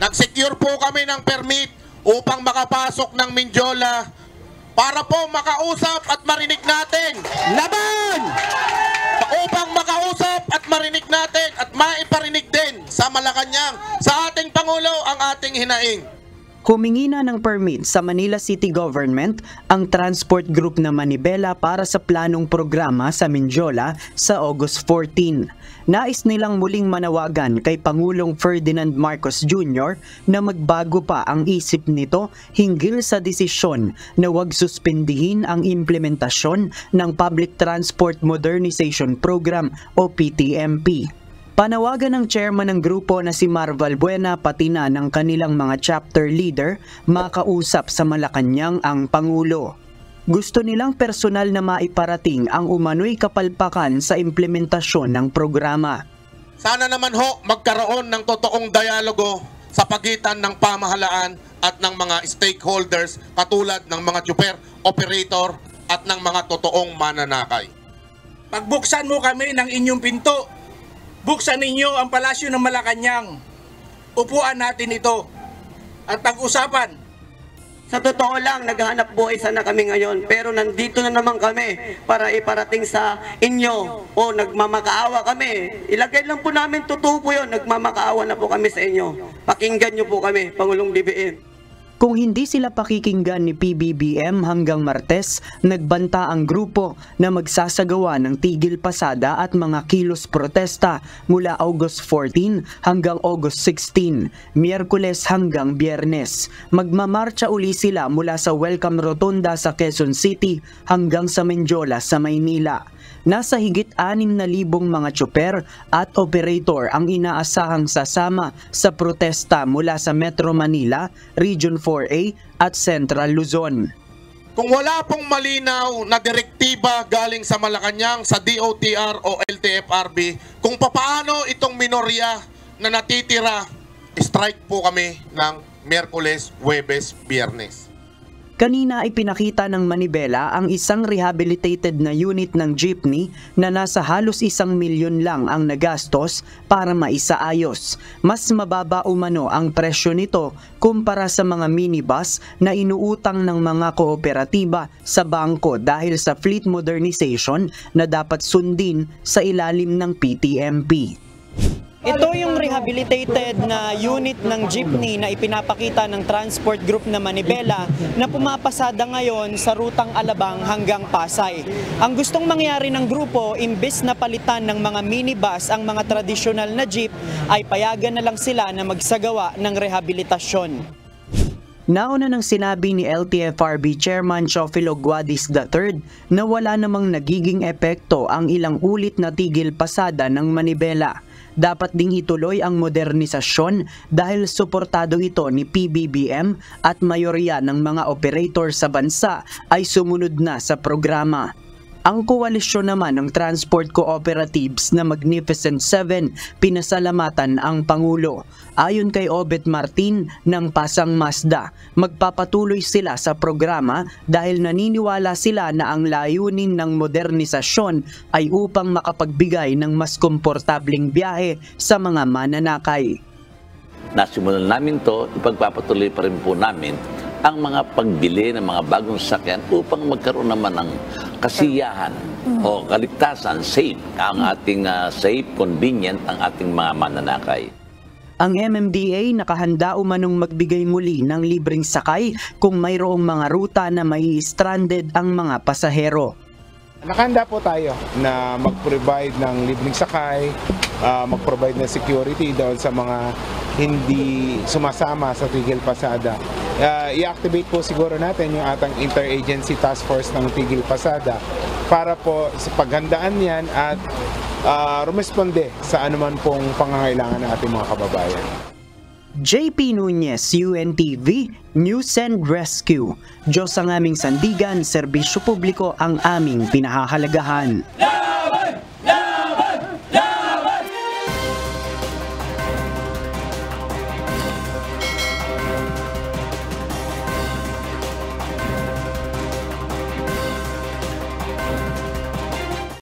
Nag-secure po kami ng permit upang makapasok ng Mindiola para po makausap at marinig natin. Laban! Upang makausap at marinig natin at maiparinig din sa Malacanang, sa ating Pangulo ang ating hinaing. Humingi na ng permit sa Manila City Government ang transport group na Manibela para sa planong programa sa Mindiola sa August 14. Nais nilang muling manawagan kay Pangulong Ferdinand Marcos Jr. na magbago pa ang isip nito hinggil sa desisyon na huwag suspendihin ang implementasyon ng Public Transport Modernization Program o PTMP. Panawagan ng chairman ng grupo na si Marval Buena pati na ng kanilang mga chapter leader makausap sa Malacanang ang Pangulo. Gusto nilang personal na maiparating ang umano'y kapalpakan sa implementasyon ng programa. Sana naman ho magkaroon ng totoong dialogo sa pagitan ng pamahalaan at ng mga stakeholders katulad ng mga tsuper, operator at ng mga totoong mananakay. Pagbuksan mo kami ng inyong pinto, buksan ninyo ang palasyo ng Malacanang. Upuan natin ito at pag-usapan. Sa totoo lang, naghahanap buhay sana kami ngayon, pero nandito na naman kami para iparating sa inyo o nagmamakaawa kami. Ilagay lang po namin, totoo po yun, nagmamakaawa na po kami sa inyo. Pakinggan nyo po kami, Pangulong BBM. Kung hindi sila pakikinggan ni PBBM hanggang Martes, nagbanta ang grupo na magsasagawa ng tigil pasada at mga kilos protesta mula August 14 hanggang August 16, Miyerkules hanggang Biyernes. Magmamarcha uli sila mula sa Welcome Rotunda sa Quezon City hanggang sa Mindiola sa Maynila. Nasa higit 6,000 mga tsuper at operator ang inaasahang sasama sa protesta mula sa Metro Manila, Region 4A at Central Luzon. Kung wala pong malinaw na direktiba galing sa Malacanang, sa DOTR o LTFRB, kung papaano itong minorya na natitira, strike po kami ng Miyerkules, Huwebes, Biyernes. Kanina ay pinakita ng Manibela ang isang rehabilitated na unit ng jeepney na nasa halos 1 milyon lang ang nagastos para maisaayos. Mas mababa umano ang presyo nito kumpara sa mga minibus na inuutang ng mga kooperatiba sa bangko dahil sa fleet modernization na dapat sundin sa ilalim ng PTMP. Ito yung rehabilitated na unit ng jeepney na ipinapakita ng transport group na Manibela na pumapasada ngayon sa rutang Alabang hanggang Pasay. Ang gustong mangyari ng grupo, imbes na palitan ng mga minibus ang mga tradisyonal na jeep, ay payagan na lang sila na magsagawa ng rehabilitasyon. Nauna nang sinabi ni LTFRB Chairman Chofilo Guadis III na wala namang nagiging epekto ang ilang ulit na tigil pasada ng Manibela. Dapat ding ituloy ang modernisasyon dahil suportado ito ni PBBM at mayorya ng mga operator sa bansa ay sumunod na sa programa. Ang koalisyon naman ng transport cooperatives na Magnificent Seven pinasalamatan ang Pangulo. Ayon kay Obet Martin ng Pasang Mazda, magpapatuloy sila sa programa dahil naniniwala sila na ang layunin ng modernisasyon ay upang makapagbigay ng mas komportabling biyahe sa mga mananakay. Nasimulan namin to, ipagpapatuloy pa rin po namin ang mga pagbili ng mga bagong sasakyan upang magkaroon naman ng kasiyahan o kaligtasan, safe, ang ating safe, convenient ang ating mga mananakay. Ang MMDA nakahanda umanong magbigay muli ng libreng sakay kung mayroong mga ruta na may stranded ang mga pasahero. Nakahanda po tayo na mag-provide ng libreng sakay, mag-provide ng security doon sa mga hindi sumasama sa tigil pasada. I-activate po siguro natin yung atang interagency task force ng tigil pasada para po sa paghandaan yan at rumesponde sa anuman pong pangangailangan ng ating mga kababayan. JP Nunez, UNTV, News and Rescue. Diyos ang aming sandigan, serbisyo publiko ang aming pinahahalagahan.